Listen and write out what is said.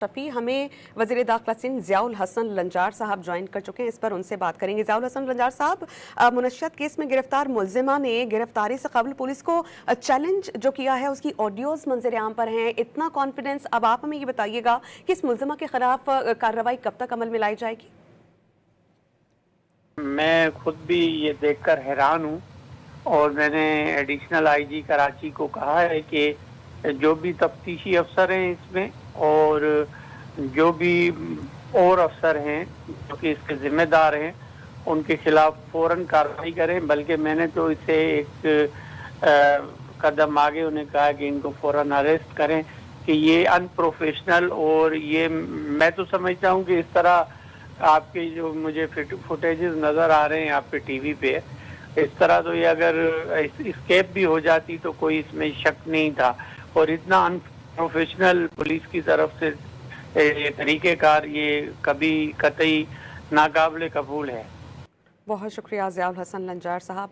शफी हमें वज़ीर दाखिला सिंध ज़ियाउल हसन लंजार साहब ज्वाइन कर चुके हैं, इस पर उनसे बात करेंगे। ज़ियाउल हसन लंजार साहब, मुनश्शद केस में गिरफ्तार मुल्जिमा ने गिरफ्तारी से कबल पुलिस को चैलेंज जो किया है उसकी ऑडियोज़ मंजर आम पर हैं, इतना कॉन्फिडेंस। अब आप हमें ये बताइएगा कि इस मुल्जिमा के खिलाफ कार्रवाई कब तक अमल में लाई जाएगी? मैं खुद भी ये देखकर हैरान हूँ और मैंने एडिशनल आईजी कराची को कहा है कि जो भी तफ्तीशी अफसर हैं इसमें और जो भी और अफसर हैं जो कि इसके जिम्मेदार हैं उनके खिलाफ फौरन कार्रवाई करें। बल्कि मैंने तो इसे एक कदम आगे उन्हें कहा कि इनको फौरन अरेस्ट करें कि ये अनप्रोफेशनल और ये मैं तो समझता हूँ कि इस तरह आपके जो मुझे फुटेजेस नज़र आ रहे हैं आपके टीवी पे, इस तरह तो ये अगर स्केप भी हो जाती तो कोई इसमें शक नहीं था। और इतना अनप्रोफेशनल पुलिस की तरफ से ये तरीक़ेकार ये कभी कतई नाकाबिले कबूल है। बहुत शुक्रिया ज़ियाउल हसन लंजार साहब।